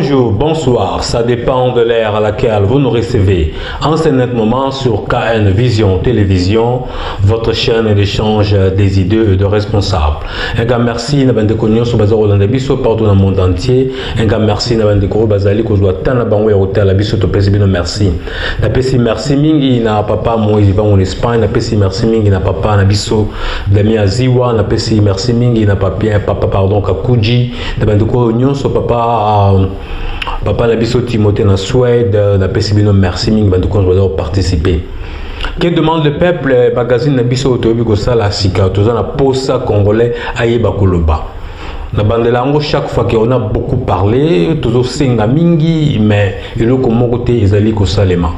Bonjour, bonsoir, ça dépend de l'ère à laquelle vous nous recevez. En ce net moment sur KN Vision Télévision, votre chaîne d'échange des idées et de responsables. Un grand merci à Bandeko sur Bazaro Landabiso partout dans le monde entier. Un grand merci à Bandeko Bazali Kozwa Tana Bango et Hotel Abiso Topesibino merci. Na pesi merci mingi na papa Moïse va en Espagne, na pesi merci mingi na papa Nabiso Damia Ziwa, na pesi merci mingi na papa pardon Kakuji, na Bandeko Union so papa Nabiso Timothée na Suède, na pesibino merci mingi bantu qu'on doit participer. Que demande le peuple? Magazine Nabiso Otobi Gosala Sika, tous na posa congolais ayeba koloba. Na bandelango chaque fois qu'on a beaucoup parlé, toujours senga mingi, mais il y a comme côté ezali kosalema.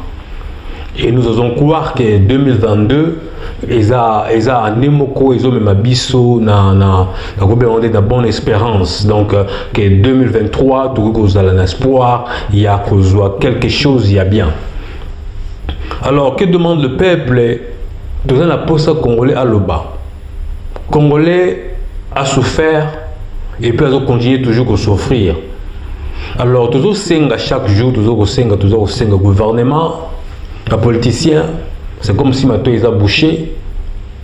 Et nous osons croire que 2022 eza nemoko ezo mema biso na bonne espérance, donc que 2023 tout kozala na espoir, il y a quelque chose, il y a bien. Alors que demande le peuple? Dans la poste congolais à l'oba, congolais a souffert et peut continuer toujours à souffrir. Alors toujours senga chaque jour, toujours senga gouvernement, les politiciens, c'est comme si maintenant ils ont bouché.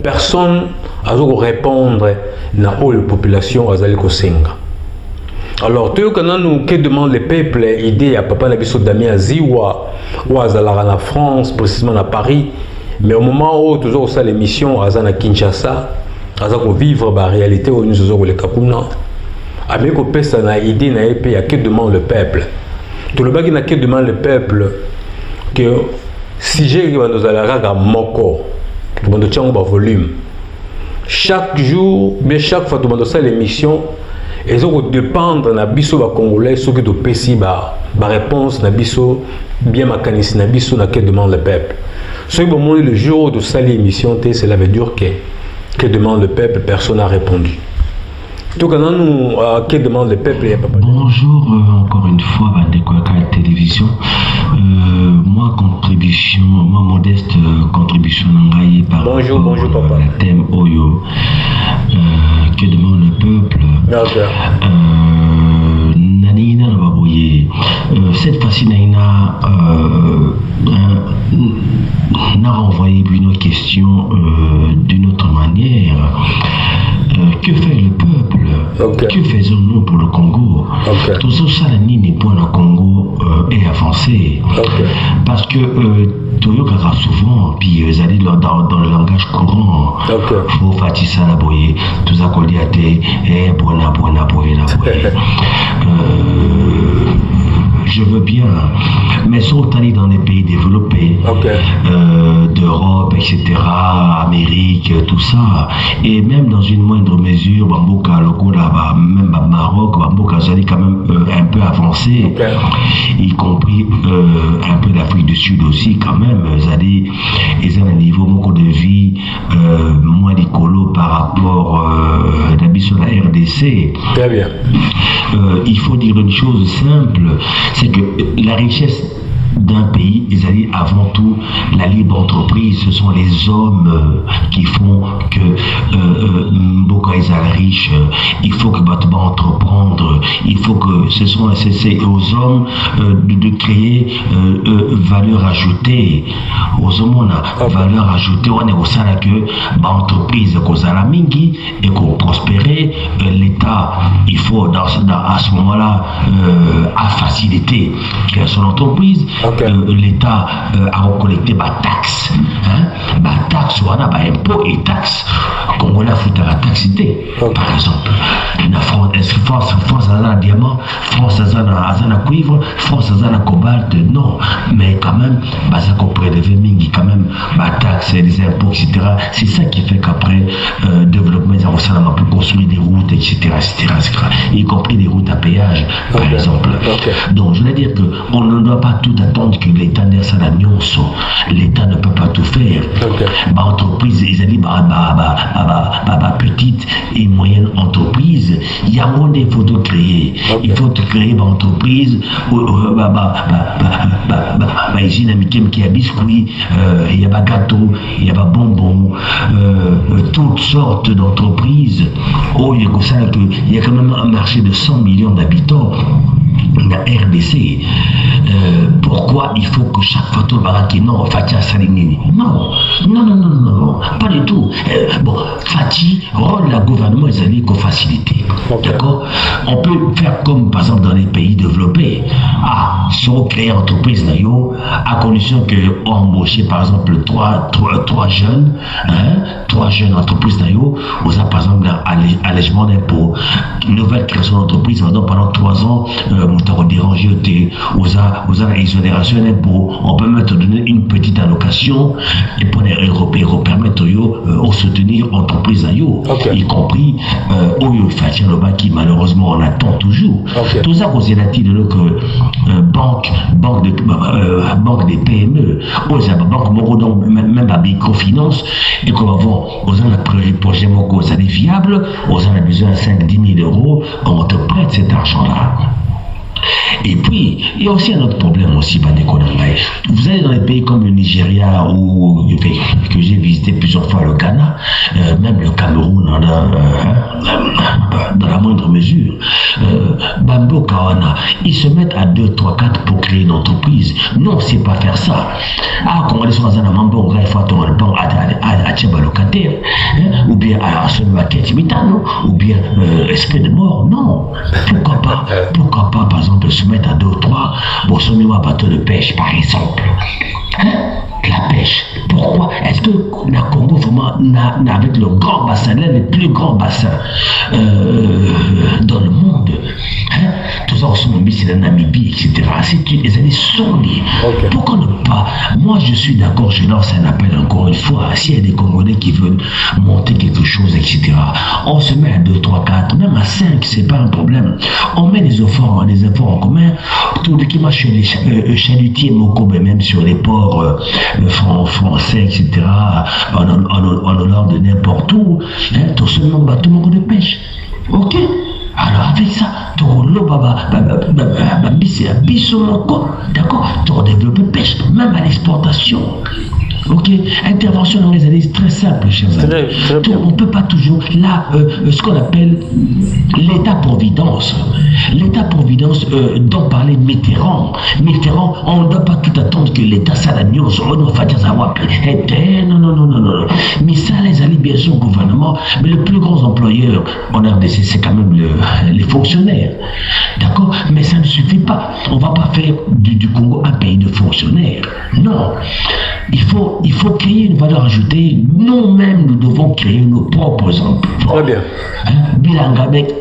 Personne n'a répondre à la population à Zaliko-Senga. Alors, que demande le peuple? Idée à Papa Nabiso Damien Ziwa, ou à Zalara en France, précisément à Paris. Mais au moment où toujours ça l'émission à Zana Kinshasa, à Zako vivre la réalité où nous avons les Kakuna. Avec au pesa na idée na épée à que demande le peuple. Tout le bague n'a que demande le peuple que si j'ai nous allons moko, tout le monde tient un volume. Chaque jour, mais chaque fois tout le monde ça l'émission, ils ont dépendre na biso ba congolais ceux qui do pesi ba réponse na biso bien mécanisme na biso na que demande le peuple. Ce qui moment le jour de ça l'émission cela veut dire que demande le peuple, personne n'a répondu. Tout quand nous que demande le peuple, il y a pas. Bonjour encore une fois Bandeko Télévision. Moi modeste contribution nangaye par bonjour papa. Le thème Oyo que demande le peuple. Nanina Nababoye. Cette fois-ci Naina n'a renvoyé une question d'une autre manière. Que fait le peuple? Que faisons-nous pour le Congo? Tout ça, ni pour le Congo est avancé. Parce que Toyokara souvent, puis ils allaient dans le langage courant. Faut fatiguer la boye, tout ça qu'on dit à tes, buona. Je veux bien, mais sont allés dans les pays développés, d'Europe, etc., Amérique, tout ça, et même dans une moindre mesure, Bamboka, Loko, là-bas, même Maroc, Bamboka, Zali quand même un peu avancé, y compris un peu d'Afrique du Sud aussi, quand même, Zali, ils ont un niveau de vie moins d'écolo par rapport d'habitude à la RDC. Très bien. Il faut dire une chose simple, c'est que la richesse d'un pays, ils allaient avant tout la libre entreprise. Ce sont les hommes qui font que Mboka est riche. Il faut que Batba entreprendre. Il faut que c'est aux hommes de créer valeur ajoutée. Aux hommes on a valeur ajoutée. On est au sein que entreprise cause la mingi et qu'on prospérer. L'État, il faut à ce moment-là à faciliter son entreprise. L'État a recollecté ma taxe. On a impôt et taxe. Comme on a foutu la taxité, par exemple. France a un diamant, France a un cuivre, France a un cobalt, non. Mais quand même, ça qu'on prélevé mingi, quand même, ma taxe, les impôts, etc. C'est ça qui fait qu'après, développement, on a pu construire des routes, etc., y compris des routes à péage, par exemple. Donc, je veux dire qu'on ne doit pas tout attendre que l'État n'est pas l'État ne peut pas tout faire. Entreprise, ils ont dit petite et moyenne entreprise, il y a moins il faut créer. Il faut créer une entreprise ici qui a biscuits, il y a gâteau, il y a bonbons, toutes sortes d'entreprises. Il y a quand même un marché de 100 millions d'habitants. la RDC. Pourquoi il faut que chaque fois tout le monde non, Fatih Salinini? Non, pas du tout. Bon, Fatih, rôle le gouvernement des alliés qu'on faciliter. Okay. D'accord? On peut faire comme par exemple dans les pays développés. Ah, si on crée une entreprise à condition qu'on embauche par exemple trois jeunes, trois jeunes entreprises on a par exemple allègement d'impôts, nouvelle création d'entreprise pendant 3 ans, on a dérangé, on a exonération d'impôts, on peut même te donner une petite allocation et pour les Européens permettre de soutenir l'entreprise, y compris qui malheureusement on attend toujours. Okay. Tout ça, vous avez dit que banque des PME, banque même à microfinance, et qu'on va voir, on a un projet ça est viable, on a besoin de 5-10 000 euros, on te prête cet argent-là. Et puis, il y a aussi un autre problème aussi, vous allez dans des pays comme le Nigeria, que j'ai visité plusieurs fois, le Ghana, même le Cameroun, dans la moindre mesure, Bambo Kawana, ils se mettent à 2, 3, 4 pour créer une entreprise. Nous, on ne sait pas faire ça. Ah, quand on est dans un mambo, il faut attendre le banc à Tchaba locataire, ou bien à Semaket Mitano, ou bien esprit de mort. Non. Pourquoi pas, par exemple, se mettre à 2 ou 3 pour se mettre un bateau de pêche, par exemple. La pêche. Pourquoi? Est-ce que le Congo vraiment avec le grand bassin, l'un des plus grands bassins dans le monde, tout ça, c'est la Namibie, etc. Les années sont liées. Okay. Pourquoi ne pas? Moi, je suis d'accord, je lance un appel encore une fois. S'il y a des Congolais qui veulent monter quelque chose, etc., on se met à 2, 3, 4, même à 5, c'est pas un problème. On met des efforts en commun. Tout le qui marche sur les chalutiers, même sur les ports français, etc., en allant de n'importe où, tout ce monde bateau de pêche. Ok? Alors avec ça, tu d'accord, tu développes pêche, même à l'exportation. Ok, intervention dans les années très simple, chers amis. On ne peut pas toujours, là, ce qu'on appelle l'État-providence. L'État-providence dont parlait Mitterrand. On ne doit pas tout attendre que l'État s'alagneuse. Non. Mais ça, les alliés, bien sûr, au gouvernement, mais le plus grand employeur en RDC, c'est quand même les fonctionnaires. D'accord? Mais ça ne suffit pas. On ne va pas faire du Congo un pays de fonctionnaires. Non. Il faut créer une valeur ajoutée. Nous-mêmes, nous devons créer nos propres emplois. Très bien. Bilan avec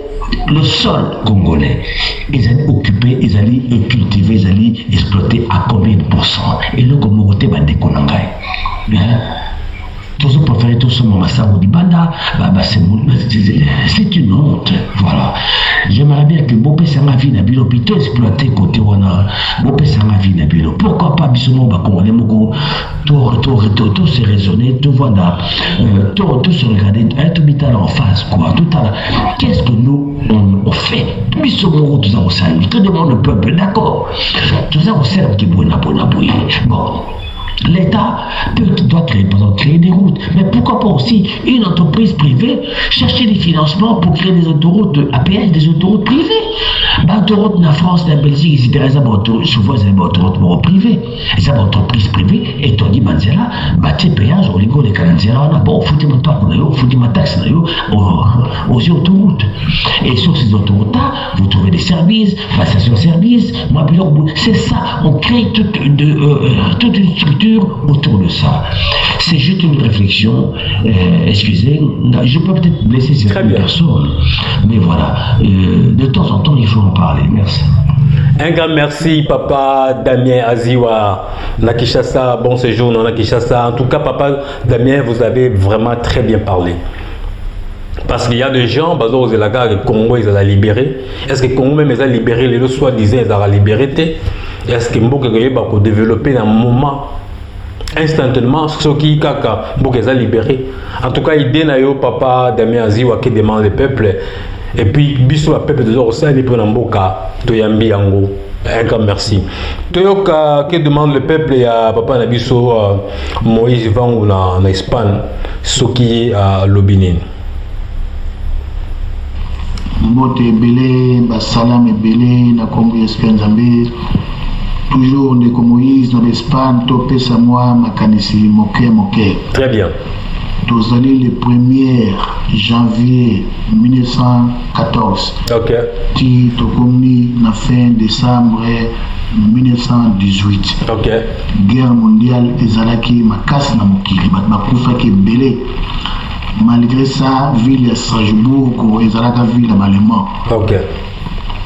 le sol congolais. Ils allaient occuper, ils allaient cultiver, ils allaient exploiter à combien de pourcents? Et le Comoroté va déconner. Tous préférés tout ce moment c'est une honte. Voilà. J'aimerais bien que Bopé Sangavi Nabilo plutôt exploité côté Wana. Bopé Sangavi Nabilo. Pourquoi pas Bissomo Bakon tout se raisonner, tout voilà, tout se regarder, tout vital en face, quoi. Tout à l'heure. Qu'est-ce que nous on fait? Bissomo tout ça au sein. Tout demande le peuple, d'accord. Tout ça au sein qui bon. L'État doit créer des routes, mais pourquoi pas aussi une entreprise privée chercher des financements pour créer des autoroutes à péage, des autoroutes privées. Autoroute en France, en Belgique, etc. Souvent c'est des autoroutes privées. Et ça, entreprise privée, et tu dis, Manzela, tu péage, au ligo, les Canadiens, bon, foutez ma taxe, foutez ma taxe aux autoroutes. Et sur ces autoroutes-là, vous trouvez des services, station-service, c'est ça, on crée toute une structure autour de ça. C'est juste une réflexion, excusez, je peux peut-être blesser certaines personnes, mais voilà, de temps en temps il faut en parler. Merci. Un grand merci, Papa Damien Aziwa, Nakishasa, bon séjour dans Nakishasa. En tout cas, Papa Damien, vous avez vraiment très bien parlé. Parce qu'il y a des gens, le Congo, ils ont libéré. Est-ce que le Congo même ils ont libéré, les soi-disant, ils ont libéré? Est-ce que Mboka va développer dans un moment instantanément ce qui est libéré? En tout cas, l'idée de Papa Damien Aziwa qui demande le peuple. Et puis, bisous à peuple de Zorosani pour Namboka, Toyambi Yango. Un grand merci. Toyoka, que demande le peuple à Papa Nabiso Moïse Vangou en Espagne, ce qui est à Lobinin. mbote ebele basalam ebele na kombo ya Esika Nzambe. Toujours ndeko Moïse na Espagne topesa mwa makanisi moke. Très bien. Tozali le 1er janvier 1914. Ok. Ti tokomi na fin décembre 1918. Ok. Guerre mondiale ezalaki makasi na mokili, bato bakufaki ebele. Malgré ça, ville ya Strasbourg ezalaka ville ya Ballemans. Ok.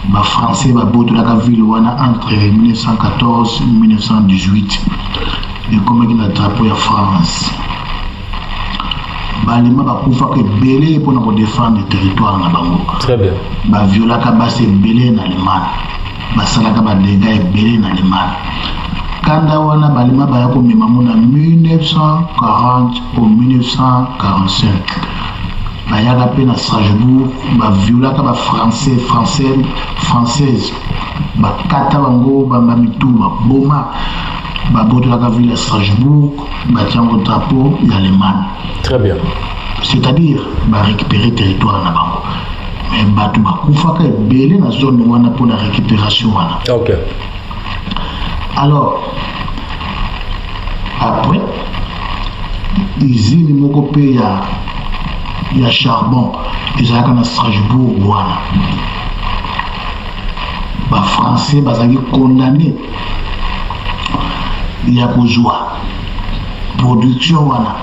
Ba français babotolaka ville wana entre 1914 et 1918. Ekomaki na drapeau ya France. Balema bakufaka ebele mpona kodéfendre territoire na bango. Très bien. Baviolaka basi ebele na Allemagne, basalaka badega ebele na Allemagne. Kanda wana balema baya komema mo na 1940 au 1945. Bayaka mpe na Strasbourg baviolaka française bakata bango bamitu baboma babotolaka ville ya Strasbourg batiango drapeau ya Allemagne. Très bien. C'est-à-dire récupérer territoire na bango, mais bato bakufaka ebele na zone wana pour la récupération wana. Ok. Alors après usine moko pe ya charbon ezalaka na Strasbourg wana, ba français bazali condamné ya kozwa production wana.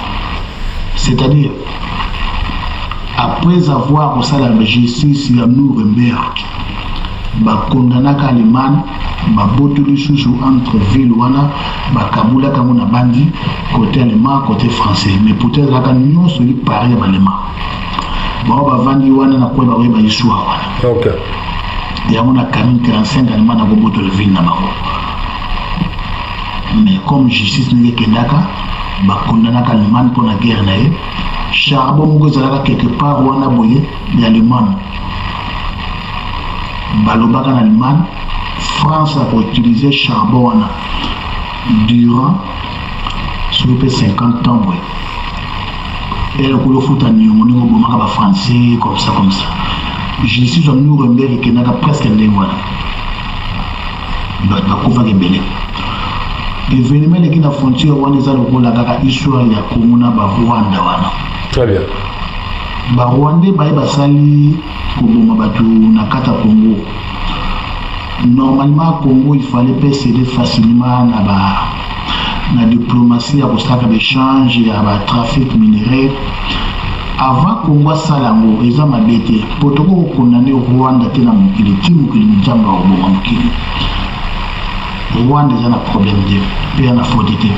C'est-à-dire, après avoir reçu la justice à Nuremberg, ba condamnaka Allemagne, ba botoli sous entre ville wana, ba kabula kamona bandi côté allemand, côté français, mais peut-être la canyon celui pareil à allemand. Bon ba vandi wana na kwa ba histoire wana. OK. Ya mona kamin 45 allemand na botoli ville na bango. Mais comme justice n'est kendaka bakondanaka Allemagne pour la guerre nae charbon moko ezalaka quelque part wana boye ya Allemagne balobaka na Allemagne France a utilisé charbon wana durant sur 50 ans boye et le kolo futa niongo ningo bomaka ba français comme ça justice en Nuremberg kenaka presque ndenge wana bakufaka ebele. Événement qui na frontière wana eza lokola kaka histoire ya Congo na ba Rwanda wana. Très bien. Ba Rwanda baye basali koboma bato na kata Congo. Normalement Congo il fallait pas céder facilement na diplomatie ya kosaka échange ya ba trafic minéraire. Avant Congo salango eza mabete potoko condamner Rwanda tena mokili timu kili mjamba wa mokili. Rwanda a un problème de paix en affordité.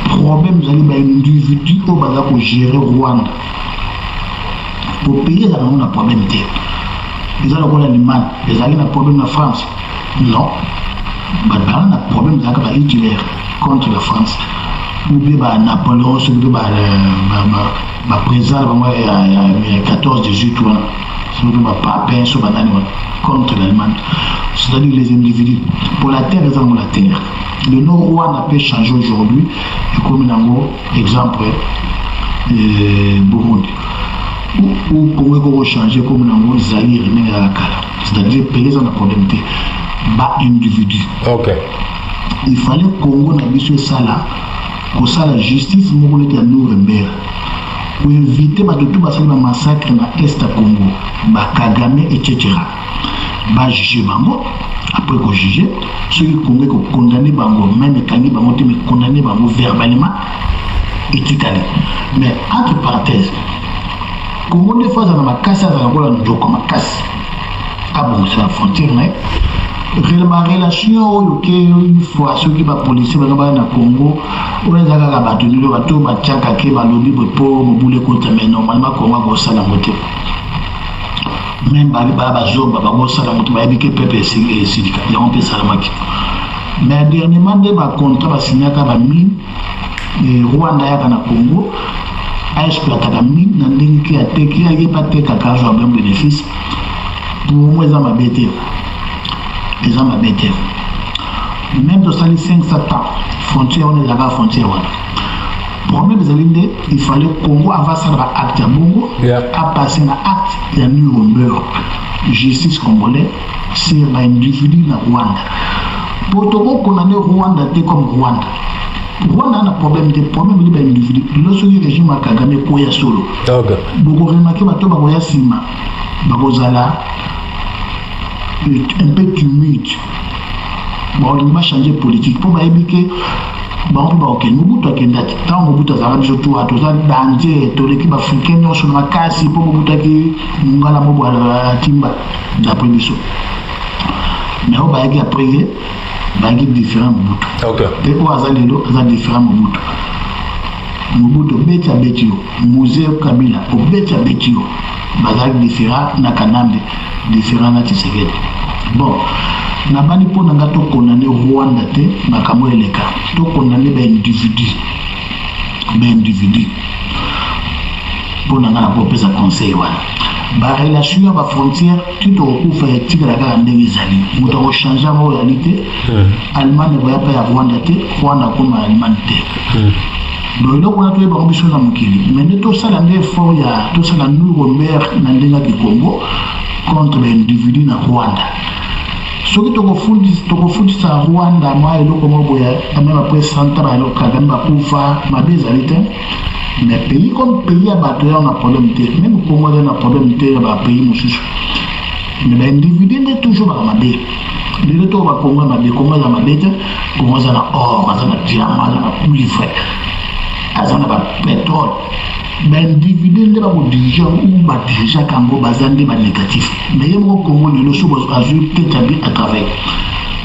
Problème de l'individu au bas pour gérer Rwanda. Pour payer, ils ont un problème de. Ils ont l'Allemagne, ils ont un problème de France. Non. Ils ont un problème de Hitler contre la France. Ou bien Napoléon, ou bien président il y a 14-18 ans. Contre l'Allemagne. C'est-à-dire les individus. Pour la terre, ils ont la terre. Le Nord-Rwanda peut changer aujourd'hui. Et comme un exemple, Burundi. Ou Congo changer comme un Zaïre, c'est-à-dire que les gens ont un problème de bas individu. Ok. Il fallait que Congo n'ait ça là. Pour ça, la justice, nous était à Nuremberg. Pour éviter tout le massacre dans l'Est du Congo, Kagame, etc. Juger Bango, après qu'on juge, ceux qui ont condamné Bango, même quand ils ont condamné Bango verbalement, éthiquement. Mais entre parenthèses, Congo des fois, ça n'a pas cassé, ça n'a pas cassé. Ah bon, c'est la frontière, mais ma relation une fois ceux qui va policier na Congo on a la battu le bateau batiaka ke balobi pour mobule contre mais normalement Congo go sala moté même ba zoba ba go sala moté ba bike pepe syndicat ya on peut salamaki mais dernièrement de ba contrat ba signaka ba mine Rwanda ya na Congo a exploité la mine na ndenge ki ateki ya pas teka kazo ba bénéfice pour moi ça m'a bêté. Les hommes habités. Même dans les 500 ans, frontière, on est là-bas, frontière. problème il fallait Congo avant ça un acte à Bongo à passer un acte de Nuremberg justice congolais sur l'individu na Rwanda pour tout condamner Rwanda comme Rwanda a un problème de l'individu lorsque le régime a Kagame koya solo beaucoup remarqué bato bakoya sima bakozala un peu tumulte on va changer politique pour éviter que Mobutu akendaki tant Mobutu azalaki surtout atoza danger toleki baafricain nyonso na makasi mpo Mobutu aki ngala mobo atimba d'après biso mais oyo bayaki après ye bayaki différent Mobutu mpe oyo aza lelo aza différent Mobutu obeti abeti yo musée Kabila obeti abeti yo bazalaki différent na Kanambe différent na Tshisekedi bon nabani mpo na nga tokondane Rwanda te makambo eleka tokondane baindividu mpo na nga na kopesa conseil wana barelation ya bafrontière ti tokokufa etikala kaka ndenge ezali moto akochange yango oyali te allemagne ekoya mpe ya Rwanda te Rwanda akoma allemagne te donc eloko wana toyebango biso na mokili mais nde tosala nde effort ya tosala Nuremberg na ndenge ya Congo contre baindividu na Rwanda soki tokofundisa Rwanda mwa eloko moko boya même après 100 ans Kagame bakufa mabe ezali te mais pays comme pays ya bato ya na problème te même Congo aza na problème te ya bapays mosusu mais baindividu nde toujours baka mabe lelo toko bakongo mabe Congo aza mabe te Congo aza na or aza na diamant aza na cuivre aza na bapétrole baindividu nde bakodirige ou badirige kango baza nde banégatif mais ye moko Congo lelo so azwi tete abi à travers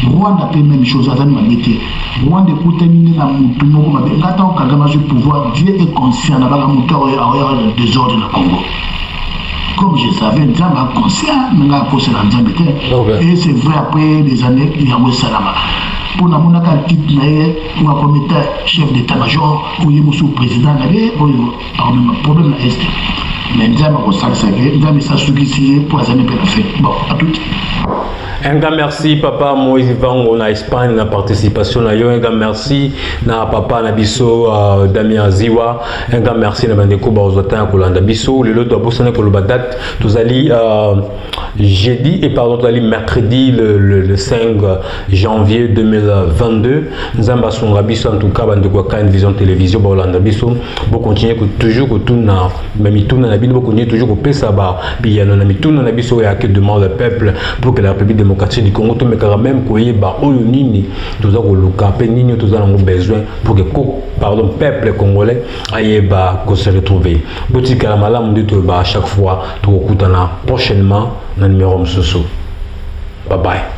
Rwanda pe même chose aza mabe te Rwanda ekutani nde na mutu moko mabe nga ntango Kagame azwi pouvoir Dieu est conscient na baka mutu aoyaka le désordre na Congo comme je savais nzambe inconscient nanga akosela nzambe te et c'est vrai après des années yango esalama pour na monaka titre na ye ou comité chef d'état-major ou ye mosu président na ye oyo problème na est mais nzambe akosalisa ke nzambe esasukisi ye po azali mpe na fait bon à tout. Un grand merci papa Moïse Vango na Espagne na participation na yo un grand merci na papa na biso Damien Ziwa un grand merci na bandeko bazota kolanda biso lelo to bosana koloba date tozali jeudi et pardon tozali mercredi le 5 janvier 2022 nzamba songa biso en tout cas bandeko ka Vision Télévision bolanda biso bo continuer que toujours que tout na même tout na bino bo continuer toujours que pesa ba biyano na mituna na biso ya que demande le peuple pour que la République démocratique du Congo mais quand même koye ba oyo nini toza ko luka pe nini toza nango besoin pour que pardon peuple congolais ayeba ko se retrouver botika la malamu ndito ba à chaque fois to kutana prochainement na numéro msusu bye bye.